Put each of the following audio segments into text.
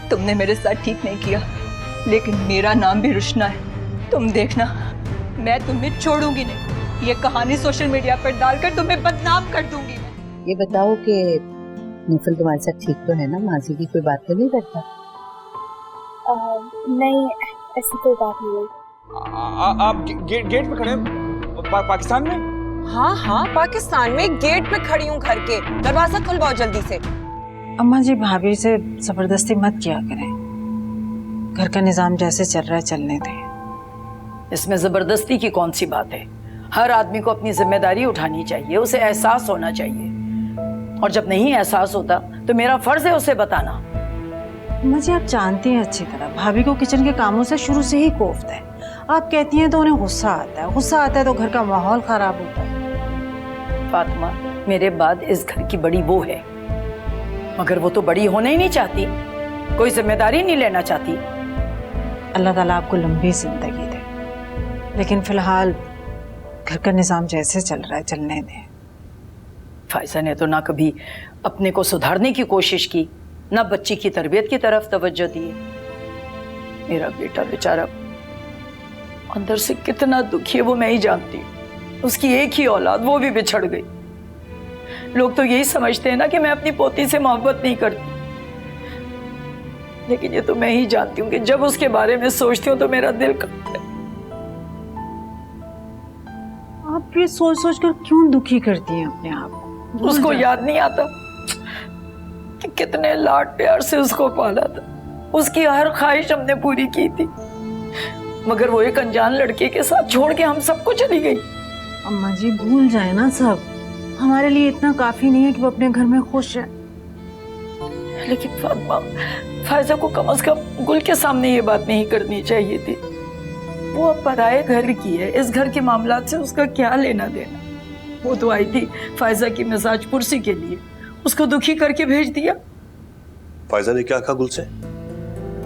तुमने मेरे साथ ठीक नहीं किया, लेकिन मेरा नाम भी रुशना है। तुम देखना, मैं तुम्हें छोड़ूंगी नहीं। ये कहानी सोशल मीडिया पर डालकर तुम्हें बदनाम कर दूंगी मैं। ये बताओ कि नफल तुम्हारे साथ ठीक तो है ना? माजी की कोई बात तो नहीं करता? नहीं, ऐसी कोई बात नहीं है। आप गेट पे खड़े हैं पाकिस्तान में? हाँ, पाकिस्तान में गेट पे खड़ी हूँ घर के। दरवाजा खुलवाओ जल्दी से। अम्मा जी, भाभी से जबरदस्ती मत किया करें। घर का निजाम जैसे चल रहा है चलने दें। इसमें जबरदस्ती की कौन सी बात है? हर आदमी को अपनी जिम्मेदारी उठानी चाहिए, उसे एहसास होना चाहिए। और जब नहीं एहसास होता तो मेरा फर्ज है उसे बताना। अम्मा जी, आप जानती हैं अच्छी तरह भाभी को किचन के कामों से शुरू से ही कोफ्त है। आप कहती हैं तो उन्हें गुस्सा आता है तो घर का माहौल खराब होता है। फातिमा मेरे बाद इस घर की बड़ी वो है, मगर वो तो बड़ी होना ही नहीं चाहती, कोई जिम्मेदारी नहीं लेना चाहती। अल्लाह ताला आपको लंबी जिंदगी दे, लेकिन फिलहाल घर का निजाम जैसे चल रहा है चलने दें। फायजा ने तो ना कभी अपने को सुधारने की कोशिश की, ना बच्ची की तरबियत की तरफ तवज्जो दी। मेरा बेटा बेचारा अंदर से कितना दुखी है वो मैं ही जानती हूँ। उसकी एक ही औलाद, वो भी बिछड़ गई। लोग तो यही समझते हैं ना कि मैं अपनी पोती से मोहब्बत नहीं करती, लेकिन ये तो मैं ही जानती हूँ कि जब उसके बारे में सोचती हूँ तो मेरा दिल कांपता है। आप ये सोच सोच कर क्यों दुखी करती हैं अपने आप को? उसको याद नहीं आता कि कितने लाड प्यार से उसको पाला था, उसकी हर ख्वाहिश हमने पूरी की थी, मगर वो एक अनजान लड़के के साथ छोड़ के हम सबको चली गई। अम्मा जी, भूल जाए ना सब। हमारे लिए इतना काफी नहीं है कि वो अपने घर में खुश है। लेकिन फातिमा, फायजा को कम से कम गुल के सामने ये बात नहीं करनी चाहिए थी। वो अब पराये घर की है, इस घर के मामलात से उसका क्या लेना देना। वो तो आई थी फायजा की मिजाज पुरसी के लिए, उसको दुखी करके भेज दिया। फायजा ने क्या कहा गुल से?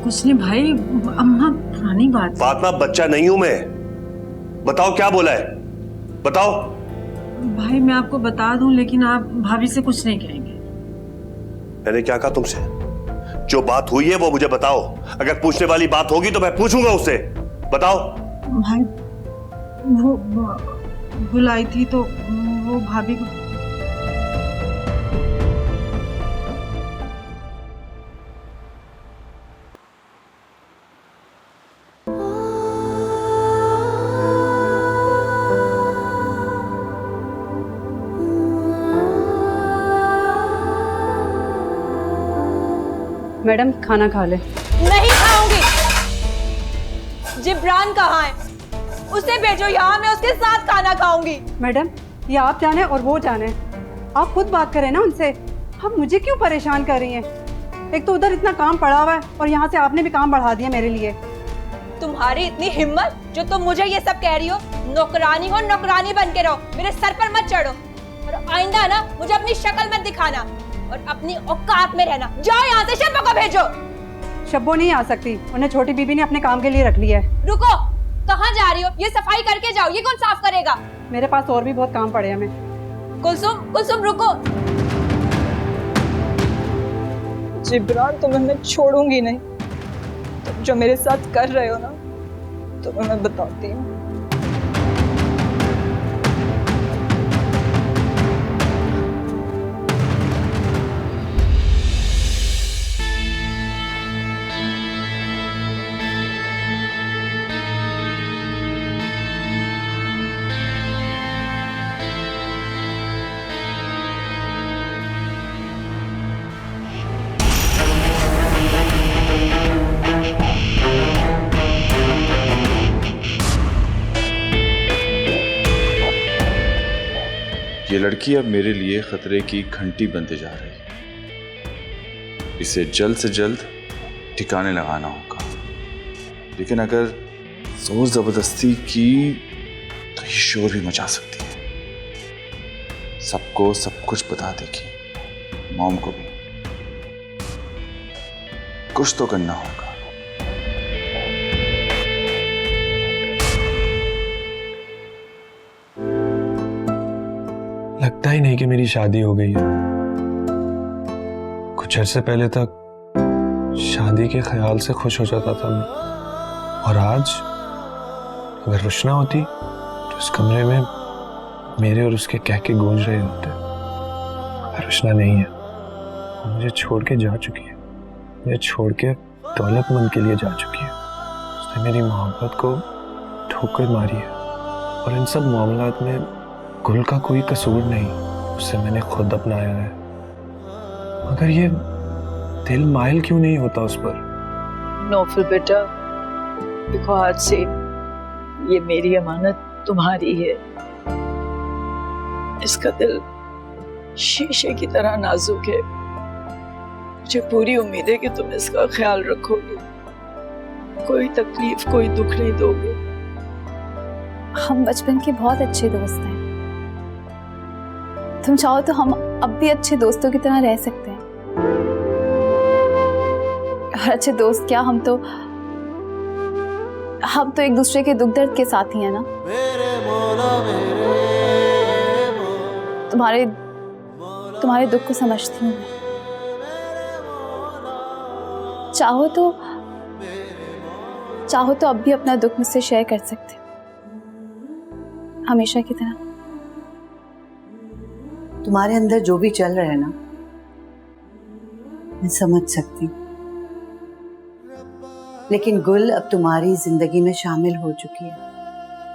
कुछ नहीं भाई, अम्मा पुरानी बात। फातिमा, बच्चा नहीं हूं मैं। बताओ क्या बोला है, बताओ। भाई मैं आपको बता दूं, लेकिन आप भाभी से कुछ नहीं कहेंगे। मैंने क्या कहा तुमसे? जो बात हुई है वो मुझे बताओ। अगर पूछने वाली बात होगी तो मैं पूछूंगा उससे। बताओ। भाई वो बुलाई थी तो वो भाभी को। मैडम खाना खा ले। नहीं खाऊंगी। जिब्रान कहाँ है? उसे भेजो यहाँ, मैं उसके साथ खाना खाऊंगी। मैडम, ये आप जाने और वो जाने, आप खुद बात करें ना उनसे। आप मुझे क्यों परेशान कर रही हैं? एक तो उधर इतना काम पड़ा हुआ है और यहाँ से आपने भी काम बढ़ा दिया मेरे लिए। तुम्हारी इतनी हिम्मत जो तुम मुझे ये सब कह रही हो? नौकरानी हो, नौकरानी बन के रहो, मेरे सर पर मत चढ़ो। और आइंदा ना मुझे अपनी शक्ल मत दिखाना और अपनी औकात में रहना। जाओ यहाँ से, शब्बो को भेजो। शब्बो नहीं आ सकती, उन्हें छोटी बीबी ने अपने काम के लिए रख लिया है। रुको, कहाँ जा रही हो? ये सफाई करके जाओ, ये कौन साफ करेगा? मेरे पास और भी बहुत काम पड़े हैं। हमें कुलसुम रुको। जिब्रान, तुम्हें मैं छोड़ूंगी नहीं। तुम जो मेरे साथ कर रहे हो ना, तुम्हें मैं बताती हूँ। ये लड़की अब मेरे लिए खतरे की घंटी बनते जा रही है। इसे जल्द से जल्द ठिकाने लगाना होगा। लेकिन अगर जोर जबरदस्ती की तो ये शोर भी मचा सकती है, सबको सब कुछ बता देगी, मॉम को भी। कुछ तो करना होगा। लगता लगता ही नहीं कि मेरी शादी हो गई है। कुछ अर्से पहले तक शादी के ख्याल से खुश हो जाता था मैं, और आज अगर रुशना होती तो इस कमरे में मेरे और उसके कह के गूंज रहे होते। रुशना नहीं है, वो मुझे छोड़ के जा चुकी है, मुझे छोड़ के दौलतमंद के लिए जा चुकी है। उसने मेरी मोहब्बत को ठोकर मारी है, और इन सब मामलात में गुल का कोई कसूर नहीं, उसे मैंने खुद अपनाया है। मगर ये दिल माइल क्यों नहीं होता उस पर? नौफल बेटा, देखो आज से ये मेरी अमानत तुम्हारी है। इसका दिल शीशे की तरह नाजुक है। मुझे पूरी उम्मीद है कि तुम इसका ख्याल रखोगे, कोई तकलीफ कोई दुख नहीं दोगे। हम बचपन के बहुत अच्छे दोस्त हैं। तुम चाहो तो हम अब भी अच्छे दोस्तों की तरह रह सकते हैं। और अच्छे दोस्त क्या, हम तो एक दूसरे के दुख दर्द के साथी हैं ना। तुम्हारे दुख को समझती हूँ मैं। चाहो तो अब भी अपना दुख मुझसे शेयर कर सकते हो, हमेशा की तरह। तुम्हारे अंदर जो भी चल रहा है ना, मैं समझ सकती हूँ, लेकिन गुल अब तुम्हारी जिंदगी में शामिल हो चुकी है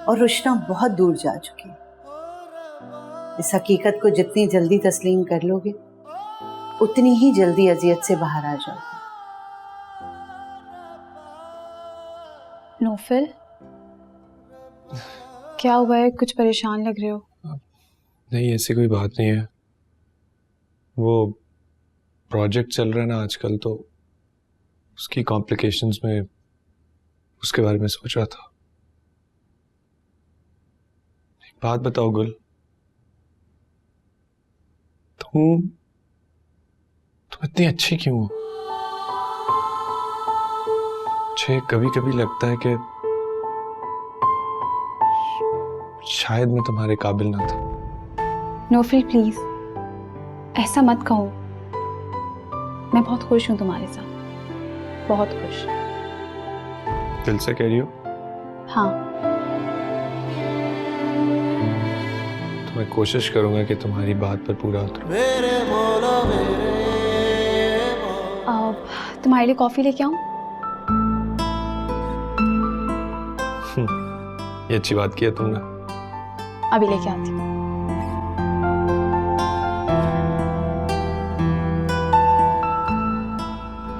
और रुशना बहुत दूर जा चुकी है। इस हकीकत को जितनी जल्दी तस्लीम कर लोगे, उतनी ही जल्दी अजियत से बाहर आ जाओगे। नौफल, क्या हुआ है? कुछ परेशान लग रहे हो। नहीं, ऐसी कोई बात नहीं है। वो प्रोजेक्ट चल रहा है ना आजकल, तो उसकी कॉम्प्लिकेशंस में उसके बारे में सोच रहा था। एक बात बताओ गुल, तुम इतनी अच्छी क्यों हो? मुझे कभी कभी लगता है कि शायद मैं तुम्हारे काबिल ना था। नौफल प्लीज ऐसा मत कहो। मैं बहुत खुश हूं तुम्हारे साथ, बहुत खुश। दिल से कह रही हो? हाँ। तो मैं कोशिश करूंगा कि तुम्हारी बात पर पूरा उतरूं। तुम्हारे लिए कॉफी लेके आऊं? ये अच्छी बात की है तुमने। अभी लेके आती हूँ।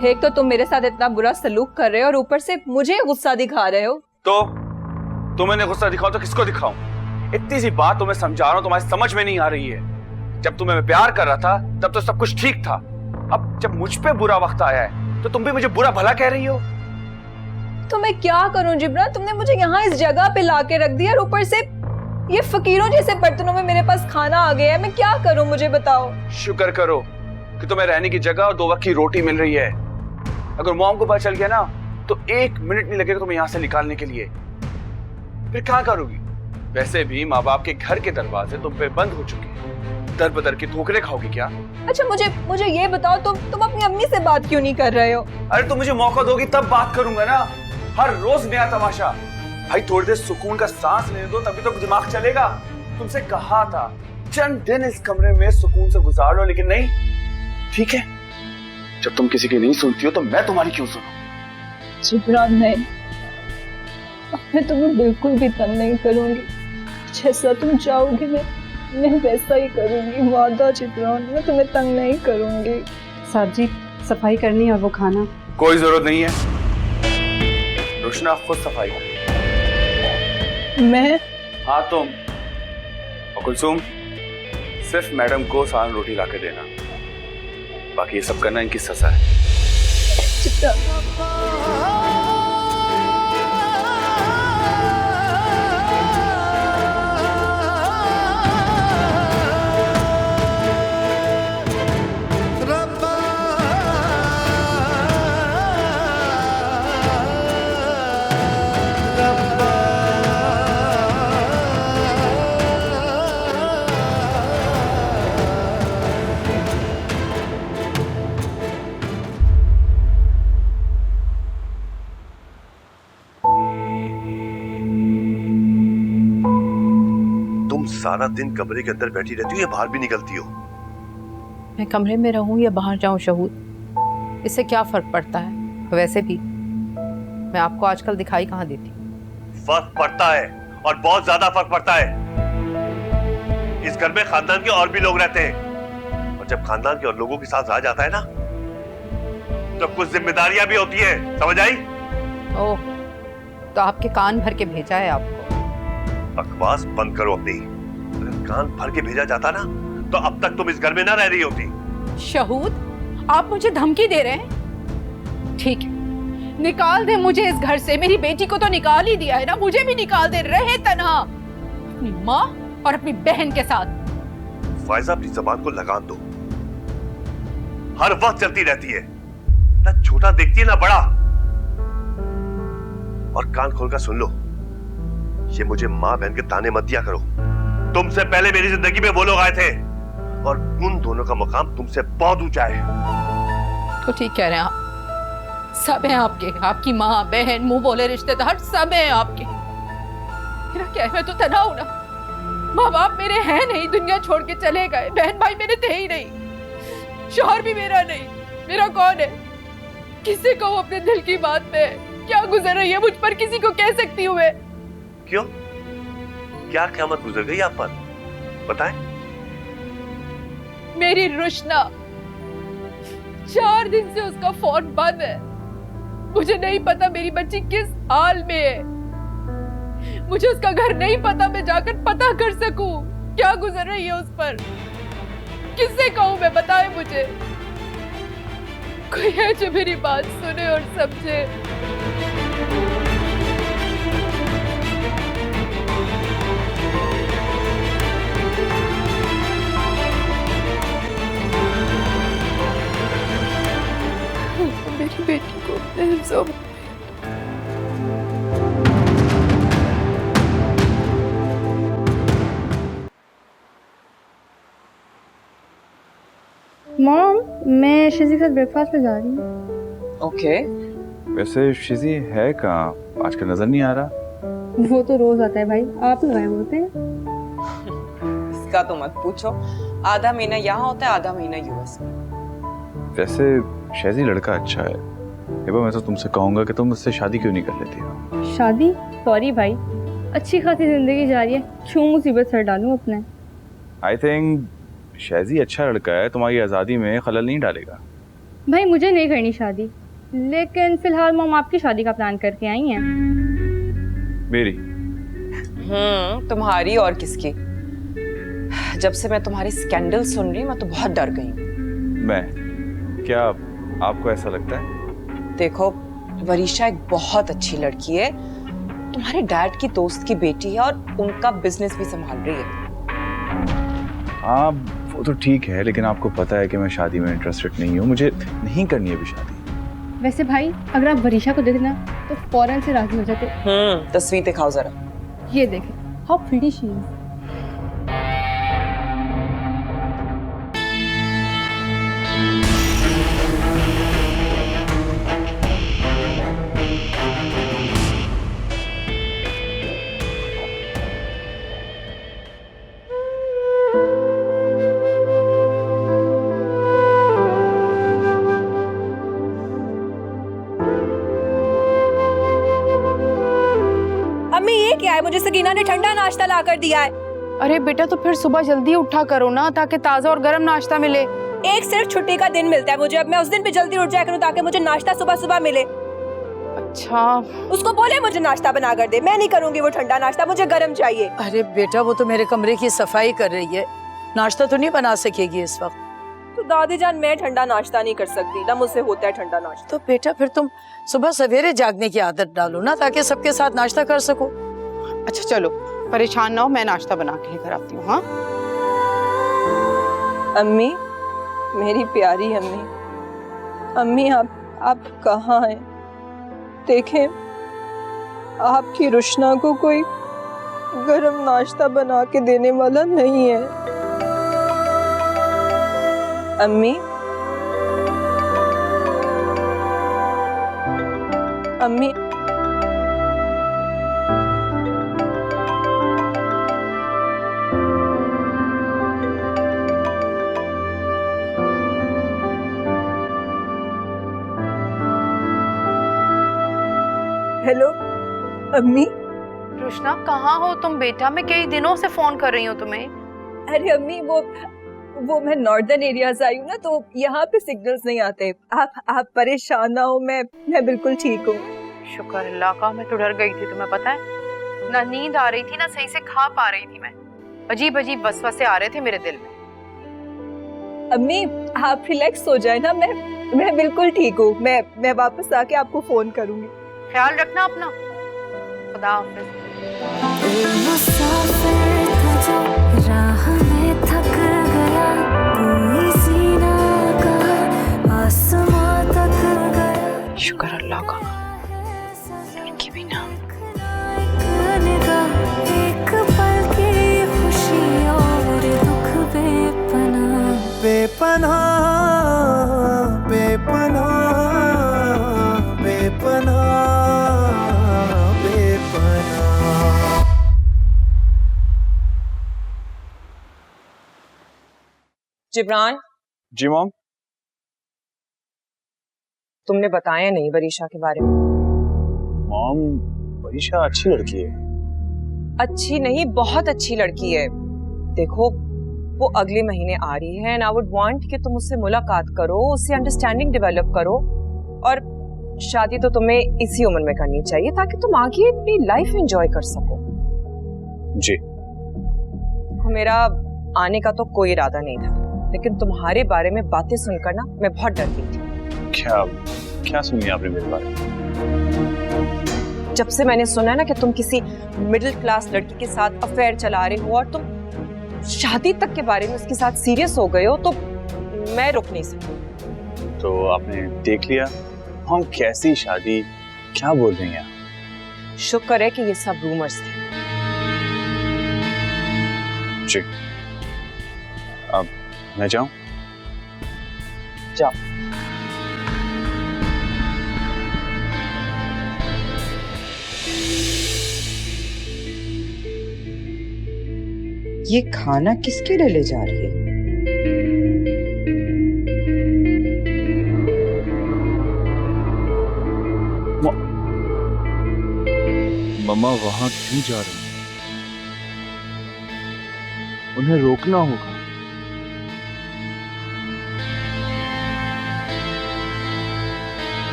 एक तो तुम मेरे साथ इतना बुरा सलूक कर रहे हो और ऊपर से मुझे गुस्सा दिखा रहे हो। तो तुम्हें गुस्सा दिखाओ तो किसको दिखाऊं? इतनी सी बात तुम्हें समझा रहा हूं, तुम्हारी समझ में नहीं आ रही है। जब तुम्हें मैं प्यार कर रहा था तब तो सब कुछ ठीक था। अब जब मुझ पे बुरा वक्त आया है तो तुम भी मुझे बुरा भला कह रही हो। तो मैं क्या करूं जिब्रान? तुमने मुझे यहाँ इस जगह पे लाके रख दिया और ऊपर से ये फकीरों जैसे बर्तनों में मेरे पास खाना आ गया है। मैं क्या करूं, मुझे बताओ। शुक्र करो कि तुम्हें रहने की जगह और 2 वक्त की रोटी मिल रही है। अगर मॉम को पता चल गया ना तो 1 मिनट नहीं लगेगा तुम्हें यहाँ से निकालने के लिए। फिर क्या करोगी? वैसे भी माँ बाप के घर के दरवाजे तुम पे बंद हो चुके हैं। दर बदर के ठोकरे खाओगी क्या? अच्छा मुझे ये बताओ, तुम अपनी अम्मी से बात क्यों नहीं कर रहे हो? अरे तुम मुझे मौका दोगी तब बात करूंगा ना। हर रोज नया तमाशा। भाई थोड़ी देर सुकून का सांस लेने दो, तभी तो दिमाग चलेगा। तुमसे कहा था चंद दिन इस कमरे में सुकून से गुजार लो, लेकिन नहीं। ठीक है, जब तुम किसी की नहीं सुनती हो तो मैं तुम्हारी क्यों सुनूं? जिब्रान नहीं, मैं तुम्हें बिल्कुल भी तंग नहीं करूंगी। जैसा तुम चाहोगे मैं वैसा ही करूंगी। वादा जिब्रान, मैं तुम्हें तंग नहीं करूंगी। साहब जी, सफाई करनी और वो खाना। कोई जरूरत नहीं है, रुशना खुद सफाई करे। मैं? हाँ तुम। और कुलसुम, सिर्फ मैडम को सालन रोटी ला के देना, बाकी ये सब करना इनकी सजा है। सारा दिन कमरे के अंदर बैठी रहती हो या बाहर भी निकलती हो? मैं कमरे में रहूं या बाहर जाऊं शहूद, इससे क्या फर्क पड़ता है? वैसे भी मैं आपको आजकल दिखाई कहाँ देती? फर्क पड़ता है, और बहुत ज्यादा फर्क पड़ता है। इस घर में खानदान के और भी लोग रहते हैं, और जब खानदान के और लोगों के साथ रहा जाता है ना, तो कुछ जिम्मेदारियां भी होती है, समझ आई? ओह, तो आपके कान भर के भेजा है आपको? बकवास बंद करो अपनी। अगर कान भर के भेजा जाता ना, तो अब तक तुम इस घर में ना रह रही होती। शहूद, आप मुझे धमकी दे रहे हैं? ठीक है, निकाल दे मुझे इस घर से। मेरी बेटी को तो निकाल ही दिया है ना, मुझे भी निकाल दे। रहे तन्हा अपनी माँ और अपनी बहन के साथ। फायजा, अपनी जबान को लगाम दो। हर वक्त चलती रहती है, ना छोटा देखती है ना बड़ा। और कान खोलकर सुन लो, ये मुझे माँ बहन के ताने मत दिया करो। तुमसे पहले मेरी जिंदगी में वो लोग आए थे, और उन दोनों का मुकाम तुमसे बहुत ऊंचा है। तो ठीक कह रहे हैं आप, सब हैं आपके, आपकी माँ बहन मुंह बोले रिश्तेदार सब हैं आपके। मेरा क्या है, मैं तो तना हूं ना। माँ बाप मेरे हैं नहीं, दुनिया छोड़ के चले गए। बहन भाई मेरे थे ही नहीं, शौहर भी मेरा नहीं। मेरा कौन है? किसे कहूँ अपने दिल की बात पे? क्या गुजर रही है मुझ पर, किसी को कह सकती हूँ मैं? क्यों? क्या क़यामत गुजर गई आप पर? बताएं। मेरी रुशना, 4 दिन से उसका फोन बंद है। मुझे नहीं पता मेरी बच्ची किस हाल में है। मुझे उसका घर नहीं पता, मैं जाकर पता कर सकूं क्या गुजर रही है उस पर। किससे कहूं मैं, बताए मुझे। कोई है जो मेरी बात सुने और समझे। मेरी बेटी को अपने हिफ्ज़ों में। मॉम, मैं शिजी के साथ ब्रेकफास्ट पे जा रही हूँ। ओके। वैसे शिजी है कहाँ? आजकल नजर नहीं आ रहा। वो तो रोज आता है भाई, आप ही गायब होते हैं। इसका तो मत पूछो, आधा महीना यहाँ होता है, आधा महीना यूएस में। वैसे शेजी लड़का अच्छा है। एबा, मैं तो तुमसे कहूंगा कि तुम उससे शादी क्यों नहीं कर लेती हो? शादी? सॉरी भाई, अच्छी खासी जिंदगी जा रही है, क्यों मुसीबत सर डालूं अपने? आई थिंक शेजी अच्छा लड़का है, तुम्हारी आज़ादी में खलल नहीं डालेगा। भाई मुझे नहीं करनी शादी, लेकिन फिलहाल मॉम आपकी शादी का प्लान करके आई हैं। मेरी? तुम्हारी और किसकी? जब से मैं तुम्हारी स्कैंडल सुन रही हूँ, मैं तो बहुत डर गई हूँ। मैं? क्या आपको ऐसा लगता है? देखो, वरीशा एक बहुत अच्छी लड़की है, तुम्हारे डैड की दोस्त की बेटी है, और उनका बिजनेस भी संभाल रही है। हाँ, वो तो ठीक है, लेकिन आपको पता है कि मैं शादी में इंटरेस्टेड नहीं हूँ। मुझे नहीं करनी है अभी शादी। वैसे भाई, अगर आप वरीशा को देखना तो फौरन से राजी हो जाते। तस्वीर दिखाओ जरा। ये देखें, हाउ प्रिटी शी इज। अम्मी, ये क्या है? मुझे सकीना ने ठंडा नाश्ता ला कर दिया है। अरे बेटा, तो फिर सुबह जल्दी उठा करो ना, ताकि ताज़ा और गर्म नाश्ता मिले। एक सिर्फ छुट्टी का दिन मिलता है मुझे, अब मैं उस दिन भी जल्दी उठ जाया करूं ताकि मुझे नाश्ता सुबह सुबह मिले। अच्छा, उसको बोले मुझे नाश्ता बना कर दे। मैं नहीं करूंगी वो ठंडा नाश्ता, मुझे गर्म चाहिए। अरे बेटा, वो तो मेरे कमरे की सफाई कर रही है, नाश्ता तो नहीं बना सकेगी इस वक्त। तो दादी जान, मैं ठंडा नाश्ता नहीं कर सकती ना, मुझसे होता है ठंडा नाश्ता। तो बेटा फिर तुम सुबह सवेरे जागने की आदत डालो ना, ताकि सबके साथ नाश्ता कर सको। अच्छा चलो, परेशान ना हो, मैं नाश्ता बना के लेकर आती हूँ। हाँ अम्मी, मेरी प्यारी अम्मी, अम्मी आप कहाँ हैं? देखें, आपकी रुशना को कोई गरम नाश्ता बना के देने वाला नहीं है। अम्मी, अम्मी, हेलो अम्मी। रुशना कहाँ हो तुम बेटा? मैं कई दिनों से फोन कर रही हूँ तुम्हें। अरे अम्मी वो मैं नॉर्दर्न एरियाज आई हूँ ना, तो यहाँ पे सिग्नल्स नहीं आते। आप परेशान ना हो, मैं बिल्कुल ठीक हूँ। शुक्र अल्लाह का, मैं तो डर गई थी तुम्हें पता है। ना नींद आ रही थी ना सही से खा पा रही थी मैं। अजीब अजीब वसवसे आ रहे थे मेरे दिल में। अम्मी आप रिलैक्स हो जाए ना, मैं बिल्कुल ठीक हूँ। मैं वापस आके आपको फोन करूंगी। ख्याल रखना अपना। खुदा हाफिज। शुक्र अल्लाह का, लड़की भी ना। बेपनाह बेपनाह बेपनाह बेपनाह। जिब्रान, जी मॉम। तुमने बताया नहीं वरीशा के बारे में। मॉम वरीशा अच्छी लड़की है। अच्छी नहीं, बहुत अच्छी लड़की है। देखो वो अगले महीने आ रही है एंड आई वुड वांट कि तुम उससे मुलाकात करो, उससे अंडरस्टैंडिंग डेवलप करो, और शादी तो तुम्हें इसी उम्र में करनी चाहिए ताकि तुम आगे अपनी लाइफ एंजॉय कर सको। जी। मेरा आने का तो कोई इरादा नहीं था, लेकिन तुम्हारे बारे में बातें सुनकर ना मैं बहुत डर गई थी। क्या सुनी आपने मेरे बारे में? जब से मैंने सुना ना कि तुम किसी मिडिल क्लास लड़की के साथ अफेयर चला रहे हो और तुम शादी तक के बारे में उसके साथ सीरियस हो गए हो, तो मैं रुक नहीं सकती। तो आपने देख लिया हम कैसी शादी, क्या बोल रही हैं? शुक्र है कि ये सब रूमर्स थे। जी। अब मैं जाऊं? जाओ। ये खाना किसके लिए ले जा रही है? मम्मा वहां क्यों जा रही हैं? उन्हें रोकना होगा।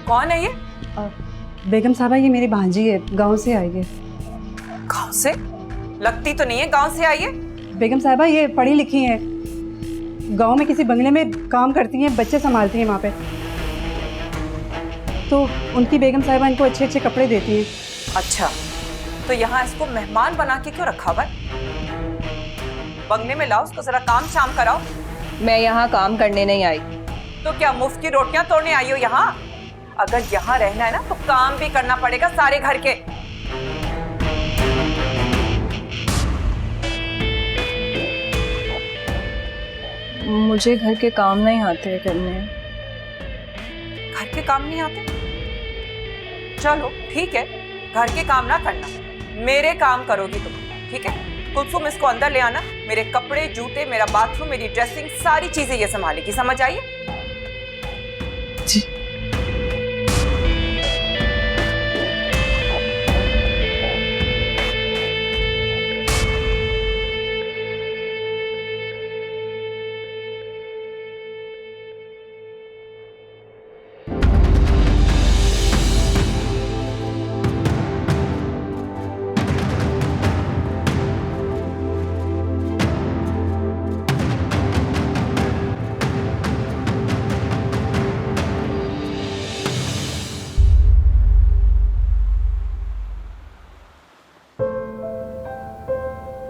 कौन है ये? बेगम साहबा ये मेरी भांजी है, गांव से आई है। गांव से? लगती तो नहीं है गांव से आई है। बेगम साहबा ये पढ़ी लिखी हैं, गांव में किसी बंगले में काम करती हैं, बच्चे संभालती हैं वहाँ पे। तो उनकी बेगम साहबा इनको अच्छे अच्छे कपड़े देती हैं। अच्छा, तो यहाँ इसको मेहमान बना के क्यों रखा हुआ है? बंगले में लाओ उसको, जरा काम शाम कराओ। मैं यहाँ काम करने नहीं आई। तो क्या मुफ्त की रोटियां तोड़ने आई हो यहाँ? अगर यहाँ रहना है ना तो काम भी करना पड़ेगा सारे घर के। मुझे घर के काम नहीं आते करने। घर के काम नहीं आते? चलो ठीक है, घर के काम ना करना, मेरे काम करोगी तुम, ठीक है? कुलसुम इसको अंदर ले आना, मेरे कपड़े, जूते, मेरा बाथरूम, मेरी ड्रेसिंग, सारी चीजें ये संभालेगी, समझ आई? जी।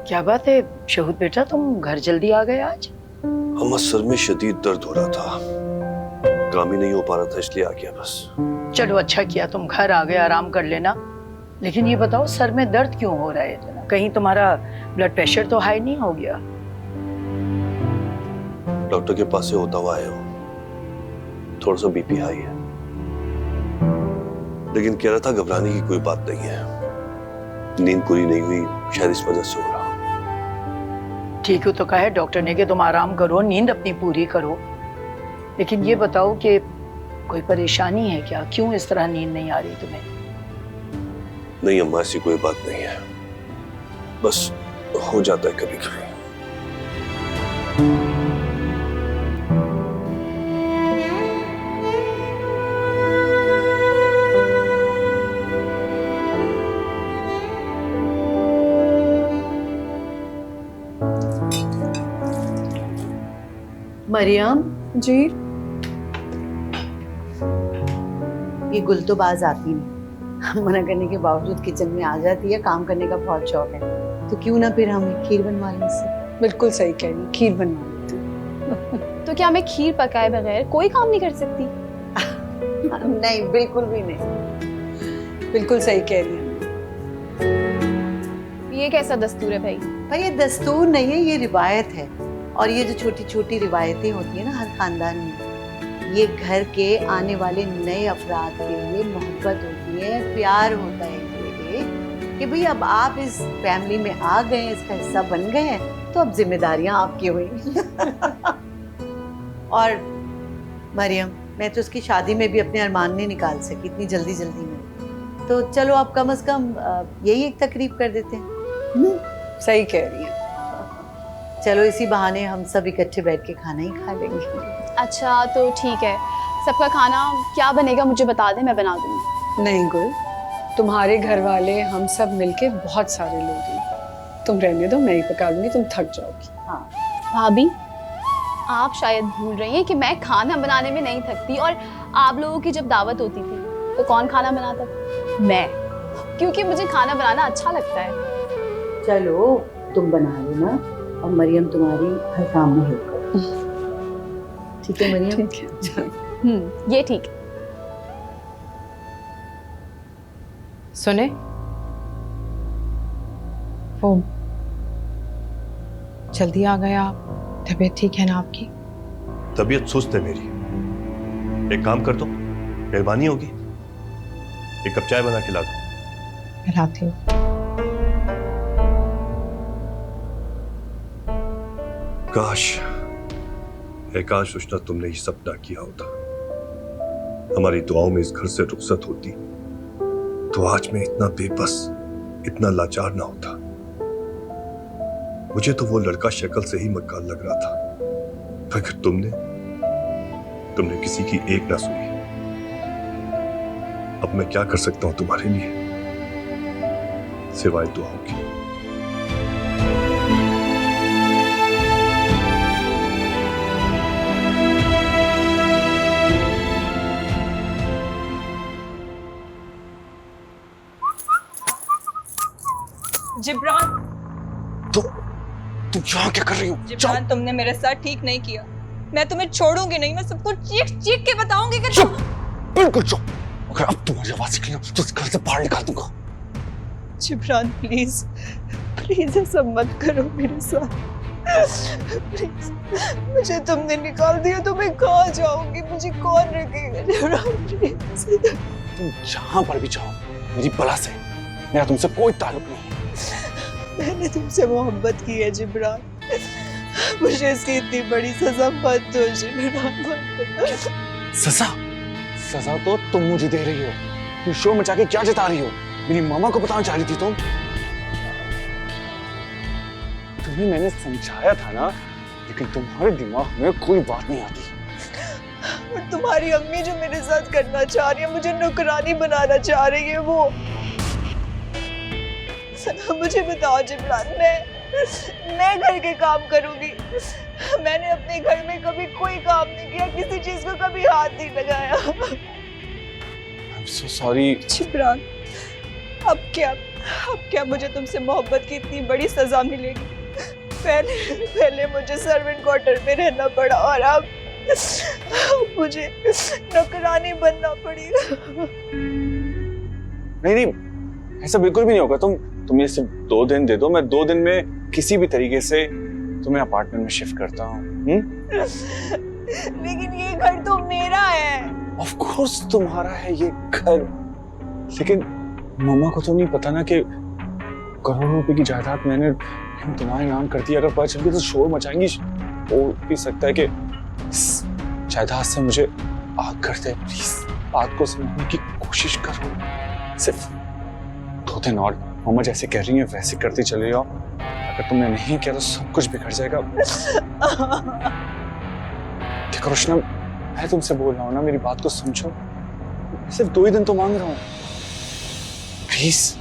क्या बात है शहूद बेटा, तुम घर जल्दी आ गए आज? अम्मा सर में शदीद दर्द हो रहा था, काम ही नहीं हो पा रहा था, इसलिए आ गया बस। चलो अच्छा किया तुम घर आ गए, आराम कर लेना। लेकिन ये बताओ सर में दर्द क्यों हो रहा है? कहीं तुम्हारा ब्लड प्रेशर तो हाई नहीं हो गया? डॉक्टर के पास से होता हुआ है वो, थोड़ा सा बीपी हाई है, लेकिन कह रहा था घबराने की कोई बात नहीं है। नींद पूरी नहीं हुई, शायद इस वजह से हो रहा। ठीक है, तो कहा है डॉक्टर ने कि तुम आराम करो, नींद अपनी पूरी करो। लेकिन ये बताओ कि कोई परेशानी है क्या? क्यों इस तरह नींद नहीं आ रही तुम्हें? नहीं अम्मा, ऐसी कोई बात नहीं है, बस हो जाता है कभी कभी। मरियम जी। ये गुल तो बाज आती नहीं, मना करने के बावजूद किचन में आ जाती है। काम करने का बहुत शौक है, तो क्यों ना फिर हम खीर बनवा लें इससे। बिल्कुल सही कह रही, खीर बनवा लेती। तो क्या मैं खीर पकाए बगैर कोई काम नहीं कर सकती? नहीं, बिल्कुल भी नहीं। बिल्कुल सही कह रही है। ये कैसा दस्तूर है भाई? भाई ये दस्तूर नहीं है, ये रिवायत है। और ये जो छोटी छोटी रिवायतें होती है ना हर खानदान में, ये घर के आने वाले नए अफराद के लिए मोहब्बत होती है, प्यार होता है ये कि भाई अब आप इस फैमिली में आ गए हैं, इसका हिस्सा बन गए हैं, तो अब जिम्मेदारियां आपकी हुई। और मरियम, मैं तो उसकी शादी में भी अपने अरमान नहीं निकाल सकी इतनी जल्दी जल्दी में, तो चलो आप कम से कम यही एक तकरीब कर देते हैं। सही कह रही है। चलो इसी बहाने हम सब इकट्ठे बैठ के खाना ही खा लेंगे। अच्छा तो ठीक है, सबका खाना क्या बनेगा मुझे बता दे, मैं बना दूंगी। नहीं गुल, तुम्हारे घर वाले हम सब मिलके बहुत सारे लोग हैं, तुम रहने दो, मैं ही पका लूंगी, तुम थक जाओगी। हाँ भाभी, आप शायद भूल रही हैं कि मैं खाना बनाने में नहीं थकती, और आप लोगों की जब दावत होती थी तो कौन खाना बनाता था? मैं, क्योंकि मुझे खाना बनाना अच्छा लगता है। चलो तुम बना लो ना, और मरियम तुम्हारी हर काम में हेल्प करो। ठीक है मरियम? ठीक है। ये ठीक है। सुने, वो जल्दी आ गया आप, तबीयत ठीक है ना आपकी? तबीयत सुस्त है मेरी। एक काम कर दो, मेहरबानी होगी, एक कप चाय बना के ला दो। मैं लाती हूँ। काश रुशना तुमने ये सब ना किया होता, हमारी दुआओं में इस घर से रुखसत होती, तो आज मैं इतना बेबस, इतना लाचार ना होता। मुझे तो वो लड़का शक्ल से ही मक्कार लग रहा था, मगर तुमने किसी की एक ना सुनी। अब मैं क्या कर सकता हूं तुम्हारे लिए सिवाय दुआओं की। जिब्रान, तुम यहाँ क्या कर रही हो? जिब्रान, तुमने मेरे साथ ठीक नहीं किया। मैं तुम्हें छोड़ूंगी नहीं, मैं सबको चीख चीख के बताऊंगी कि चुप, बिल्कुल चुप। अगर अब तुम्हारी आवाज निकली तो इस घर से बाहर निकाल दूंगा। जिब्रान प्लीज, प्लीज ऐसा मत करो मेरे साथ, प्लीज। मुझे तुमने निकाल दिया तो मैं कहाँ जाऊंगी, मुझे कौन रखेगा? जिब्रान प्लीज। तुम जहाँ पर भी जाओ, मेरी बला से, मेरा तुमसे कोई ताल्लुक नहीं। मैंने तुमसे मोहब्बत की है जिब्रान, मुझे इसकी इतनी बड़ी सजा मत दो जिब्रान। सजा तो तुम मुझे दे रही हो। तुम शो मचा के क्या जता रही हो? मेरी मामा को बताना चाह रही थी तुम। तुम्हें मैंने समझाया था ना, लेकिन तुम्हारे दिमाग में कोई बात नहीं आती। और तुम्हारी अम्मी जो मेरे साथ करना चाह रही है, मुझे नौकरानी बनाना चाह रही है, वो मुझे बताओ जिब्रान, मैं घर के काम करूंगी। मैंने अपने घर में कभी कोई काम नहीं किया, किसी चीज को कभी हाथ नहीं लगाया। I'm so sorry। जिब्रान, अब क्या मुझे तुमसे मोहब्बत की इतनी बड़ी सजा मिलेगी? पहले मुझे सर्वेंट क्वार्टर में रहना पड़ा, और अब मुझे नौकरानी बनना पड़ेगा। नहीं, ऐसा बिल्कुल भी नहीं होगा। तुम ये सिर्फ 2 दिन दे दो, मैं 2 दिन में किसी भी तरीके से तुम्हें अपार्टमेंट में शिफ्ट करता हूँ। लेकिन ये घर तो मेरा है। ऑफ कोर्स तुम्हारा है ये घर, लेकिन मम्मा को तो नहीं पता ना कि करोड़ों रुपए की जायदाद मैंने तुम्हारे नाम कर दी। अगर पता चल गई तो शोर मचाएंगी। हो भी सकता है कि इस जायदाद से मुझे आग कर दे। प्लीज बात को समझने की कोशिश करो। सिर्फ 2 दिन और मम्मा जैसे कह रही है वैसे करते चले जाओ। अगर तुमने नहीं किया तो सब कुछ बिगड़ जाएगा। देखो रोशना, मैं तुमसे बोल रहा हूँ ना, मेरी बात को समझो। सिर्फ 2 ही दिन तो मांग रहा हूँ, प्लीज।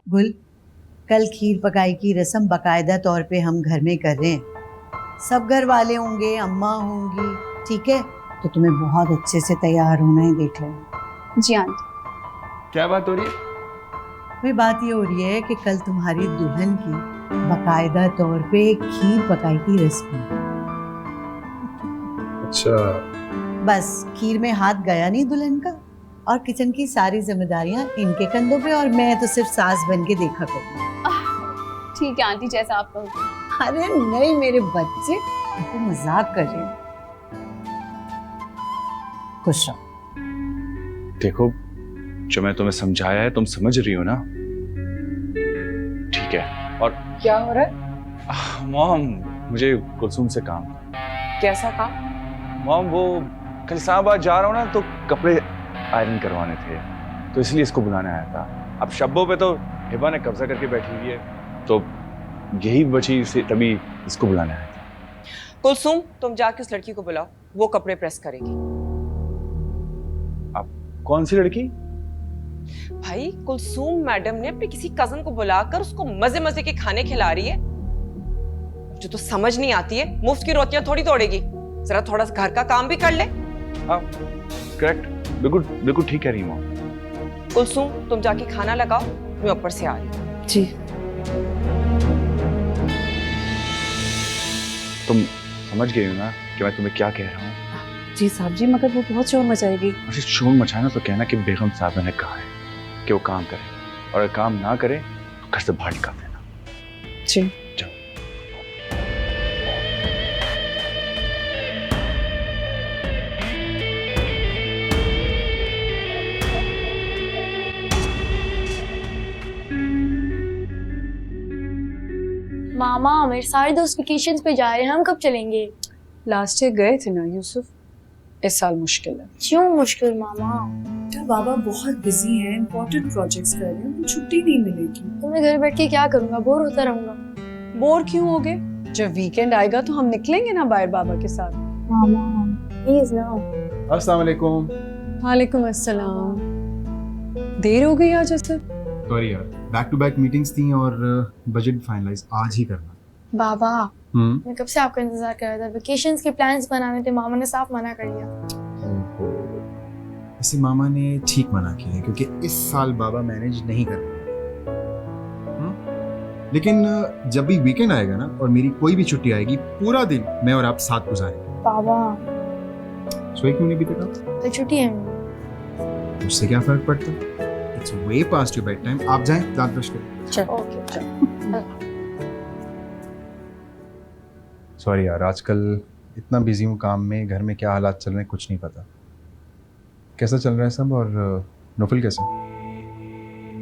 गुल, कल खीर पकाई की रस्म बाकायदा तौर पे हम घर में कर रहे हैं। सब घर वाले होंगे, अम्मा होंगी, ठीक है? तो तुम्हें बहुत अच्छे से तैयार होना है, देख लेना। जी आंटी। क्या बात हो रही है? वही बात ये हो रही है कि कल तुम्हारी दुल्हन की बाकायदा तौर पे खीर पकाई की रस्म है। अच्छा। बस खीर में हाथ गया नहीं दुल्हन का, और किचन की सारी जिम्मेदारियां इनके कंधों पे, और मैं तो सिर्फ सास बन के देखा करूँ। ठीक है आंटी, जैसा आप कहो। अरे नहीं मेरे बच्चे, तो मजाक कर रहे हैं। खुश रहो। देखो, जो मैं तुम्हें समझाया है तुम समझ रही हो ना? ठीक है। और क्या हो रहा है? मॉम, मुझे कुलसुम से काम। कैसा काम? मॉम, वो कल इस्लामाबाद जा रहा हूँ ना, तो कपड़े आयरन करवाने थे, तो इसलिए इसको बुलाने आया था। अब शब्बों पे तो हिबा ने कब्जा करके बैठी हुई है, तो यही बची से तभी इसको बुलाने आया था। कुलसुम, तुम जाके उस लड़की को बुलाओ, वो कपड़े प्रेस करेगी। अब कौन सी लड़की? भाई, कुलसुम मैडम ने अपने किसी कजन को बुलाकर उसको मजे मजे के खाने खिला रही है। जो तो समझ नहीं आती है, मुफ्त की रोटियां थोड़ी तोड़ेगी। जरा थोड़ा सा घर का काम भी कर ले। हाँ, करेक्ट, बिल्कुल ठीक कह रही हूँ। कुलसुम, तुम जाके खाना लगाओ, मैं ऊपर से आ रही हूँ। जी। तुम समझ गई हो ना कि मैं तुम्हें क्या कह रहा हूँ? जी साहब जी, मगर वो बहुत शोर मचाएगी। अरे शोर मचाना तो कहना कि बेगम साहब ने कहा है कि वो काम करे, और अगर काम ना करे तो घर से बाहर निकाल देना। जी। मामा, मेरे सारे दोस्त वेकेशंस पे जा रहे हैं, हम कब चलेंगे? लास्ट ईयर गए थे ना यूसुफ, इस साल मुश्किल है। क्यों मुश्किल मामा? बाबा बहुत बिजी हैं, इम्पोर्टेंट प्रोजेक्ट्स कर रहे हैं, उनको छुट्टी नहीं मिलेगी। तो मैं घर बैठ के क्या करूँगा, बोर होता रहूँगा। बोर क्यों होगे? जब वीकेंड आएगा तो हम निकलेंगे ना बाहर बाबा के साथ। मामा प्लीज ना। अस्सलाम वालेकुम। वालेकुम अस्सलाम। देर हो गई आज असर। सॉरी यार, बैक टू बैक मीटिंग्स थी और बजट फाइनलाइज आज ही करना। बाबा, मैं कब से आपका इंतजार कर रहा था। वेकेशंस के प्लान्स बनाने थे, मामा ने साफ मना कर दिया। वैसे मामा ने ठीक मना किया है क्योंकि इस साल बाबा मैनेज नहीं कर पाए। लेकिन जब भी वीकेंड आएगा ना और मेरी कोई भी छुट्टी आएगी, पूरा दिन मैं और आप साथ गुजारेंगे। बाबा, सोई क्यों नहीं अभी तक? तो छुट्टी है। उससे क्या फर्क पड़ता है? It's way past your bed time. आप जाएं, दांत ब्रश करें। चलो। ओके। सॉरी यार, आजकल इतना बिजी हूँ काम में, घर में क्या हालात चल रहे हैं कुछ नहीं पता। कैसा चल रहा है सब? और नोफिल कैसा?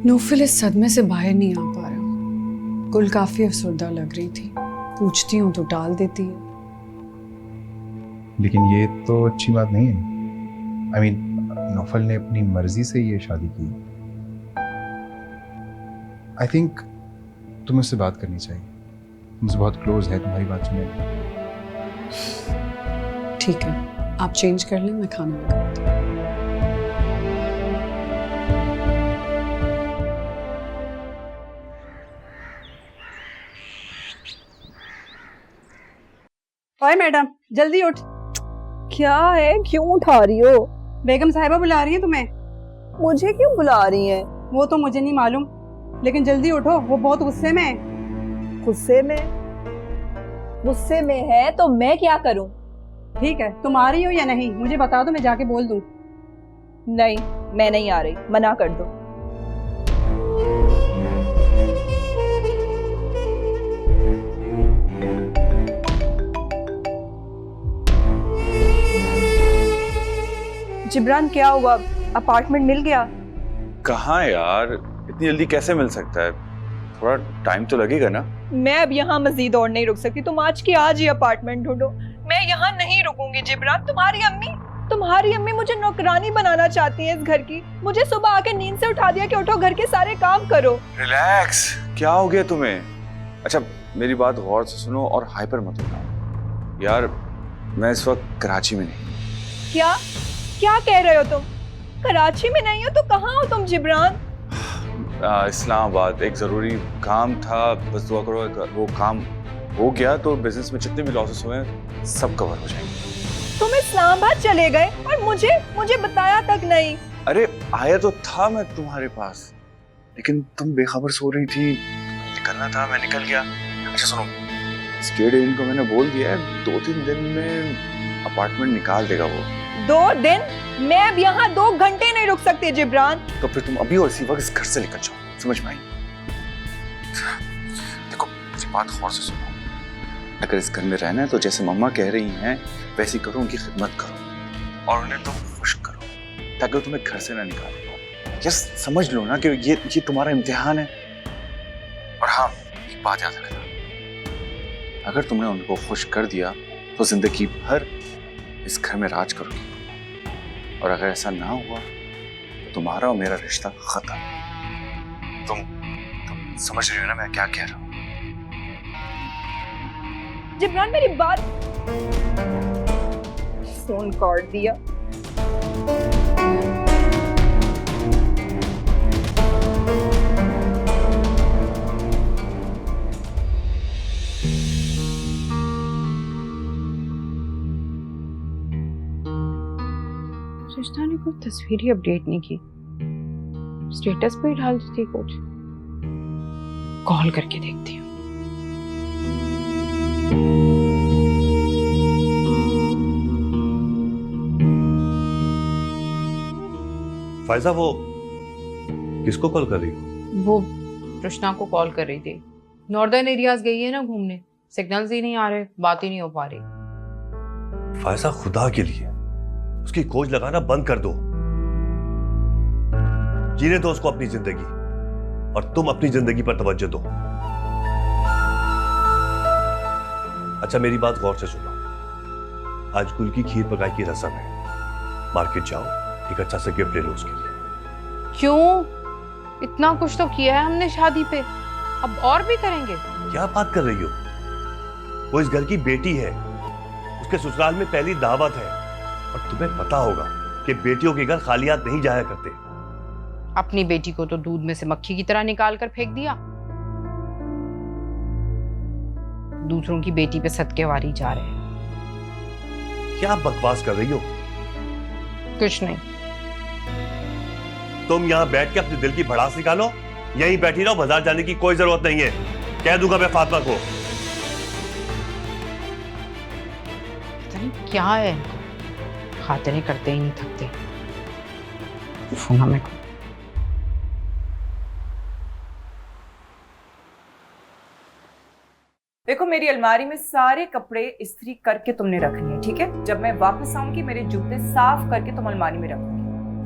नोफिल इस सदमे से बाहर नहीं आ पा रहा। गुल काफी अफसरदा लग रही थी, पूछती हूँ तो टाल देती है। लेकिन ये तो अच्छी बात नहीं है। आई मीन, नौफल ने अपनी मर्जी से ये शादी की। आई थिंक तुम्हें उससे बात करनी चाहिए, मुझसे बहुत क्लोज है, तुम्हारी बात सुने। ठीक है, आप चेंज कर लें, मैं खाना लगाती हूँ। ओए मैडम, जल्दी उठ। क्या है, क्यों उठा रही हो? बेगम साहिबा बुला रही है तुम्हें। मुझे क्यों बुला रही हैं? वो तो मुझे नहीं मालूम, लेकिन जल्दी उठो, वो बहुत गुस्से में है। गुस्से में? गुस्से में है तो मैं क्या करूं? ठीक है, तुम आ रही हो या नहीं मुझे बता दो, मैं जाके बोल दूं। नहीं, मैं नहीं आ रही, मना कर दो। जिब्रान, क्या हुआ? अपार्टमेंट मिल गया? कहाँ यार, इतनी जल्दी कैसे मिल सकता है? थोड़ा टाइम तो लगेगा ना। मैं अब यहाँ मजीद और नहीं रुक सकती, तुम आज की आज ही अपार्टमेंट ढूंढो। मैं यहाँ नहीं रुकूंगी जिब्रान। तुम्हारी अम्मी मुझे नौकरानी बनाना चाहती है इस घर की। मुझे सुबह आके नींद से उठा दिया कि उठो घर के सारे काम करो। रिलैक्स, क्या हो गया तुम्हें? अच्छा मेरी बात गौर से सुनो और हाइपर मत होना यार। मैं इस वक्त कराची में नहीं। क्या कह रहे हो तुम? कराची में नहीं हो तो कहाँ हो तुम जिब्रान? इस्लामाबाद। एक जरूरी काम था, बस दुआ करो वो काम हो गया तो बिजनेस में जितने भी लॉसेस हुए हैं सब कवर हो जाएंगे। तुम इस्लामाबाद चले गए और मुझे बताया तक नहीं। अरे आया तो था मैं तुम्हारे पास, लेकिन तुम बेखबर सो रही थी, निकलना था, मैं निकल गया। अच्छा सुनो, स्टेट एजेंट को मैंने बोल दिया है 2-3 दिन में अपार्टमेंट निकाल देगा वो। 2 दिन? मैं अब यहाँ 2 घंटे नहीं रुक सकती जिब्रान। तो फिर तुम अभी और इसी वक्त इस घर से निकल जाओ, समझ में आई? देखो मेरी बात गौर से सुनो, अगर इस घर में रहना है तो जैसे मम्मा कह रही हैं वैसे करो, उनकी खिदमत करो और उन्हें तुम खुश करो ताकि तुम्हें घर से ना निकाले। यस, समझ लो ना कि ये तुम्हारा इम्तिहान है। और हाँ, एक बात याद रखना, अगर तुमने उनको खुश कर दिया तो जिंदगी भर इस घर में राज करोगी, और अगर ऐसा ना हुआ तो तुम्हारा और मेरा रिश्ता खत्म। तुम समझ रही हो ना मैं क्या कह रहा हूँ? जिब्रान मेरी बात। फोन काट दिया। रिश्ता ने कोई तस्वीर ही अपडेट नहीं की, स्टेटस पे ही डाल दी थी कुछ। कॉल करके देखती हूँ। फायजा, वो किसको कॉल कर रही हो? वो रुशना को कॉल कर रही थी। नॉर्दर्न एरियाज गई है ना घूमने, सिग्नल्स ही नहीं आ रहे, बात ही नहीं हो पा रही। फायजा, खुदा के लिए उसकी खोज लगाना बंद कर दो। जीने दो उसको अपनी जिंदगी, और तुम अपनी जिंदगी पर तवज्जो दो। अच्छा मेरी बात गौर से सुनो, आज गुल की खीर पकाई की रस्म है। मार्केट जाओ, एक अच्छा सा गिफ्ट ले लो उसके लिए। क्यों? इतना कुछ तो किया है हमने शादी पे, अब और भी करेंगे? क्या बात कर रही हो? वो इस घर की बेटी है, उसके ससुराल में पहली दावत है, और तुम्हें पता होगा कि बेटियों के घर खाली हाथ नहीं जाया करते। अपनी बेटी को तो दूध में से मक्खी की तरह निकाल कर फेंक दिया, दूसरों की बेटी पे सदकेवारी जा रहे हैं। क्या बकवास कर रही हो? कुछ नहीं। तुम यहाँ बैठ के अपने दिल की भड़ास निकालो, यहीं बैठी रहो, बाजार जाने की कोई जरूरत नहीं है। कह दूंगा मैं फातिमा को। पता नहीं क्या है, खातिरें करते ही नहीं थकते। फोन हमें को। देखो, मेरी अलमारी में सारे कपड़े इस्त्री करके तुमने रखने हैं, ठीक है? जब मैं वापस आऊंगी मेरे जूते साफ करके तुम अलमारी में रखोगी।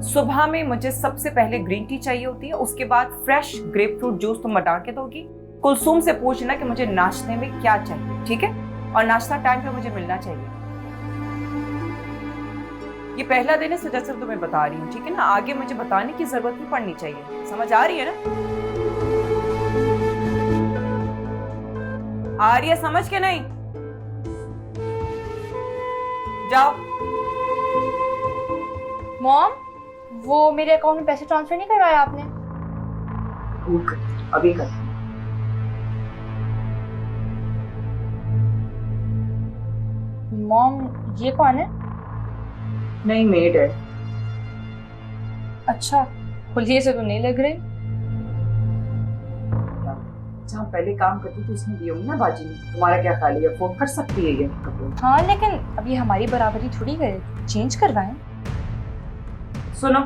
सुबह में मुझे सबसे पहले ग्रीन टी चाहिए होती है, उसके बाद फ्रेश ग्रेप फ्रूट जूस तुम बना के दोगी। कुलसूम से पूछना कि मुझे नाश्ते में क्या चाहिए, ठीक है? और नाश्ता टाइम पे मुझे मिलना चाहिए। ये पहला दिन है, सजा सिर्फ तुम्हें बता रही हूँ, ठीक है ना? आगे मुझे बताने की जरूरत नहीं पड़नी चाहिए। समझ आ रही है ना? आ रही है समझ के? नहीं जाओ। मॉम, वो मेरे अकाउंट में पैसे ट्रांसफर नहीं करवाया आपने? अभी कर। मॉम, ये कौन है? नहीं, मेड है। अच्छा, खुलिए से तो नहीं लग रही। जहाँ पहले काम करती थी उसमें दी होंगी ना बाजी ने। तुम्हारा क्या ख्याल है, अफोर्ड कर सकती है ये कपड़े? हाँ, लेकिन अभी हमारी बराबरी थोड़ी करे, चेंज करवाएं। सुनो,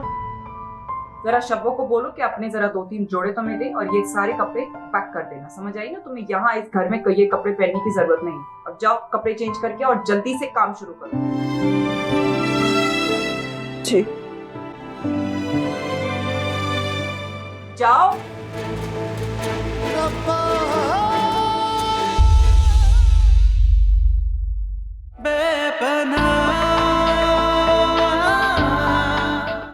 जरा शब्बों को बोलो कि अपने जरा 2-3 जोड़े तो मैं दे और ये सारे कपड़े पैक कर देना। समझ आई ना? तुम्हें यहाँ इस घर में ये कपड़े पहनने की जरूरत नहीं। अब जाओ कपड़े चेंज करके और जल्दी से काम शुरू करो। जी। जाओ।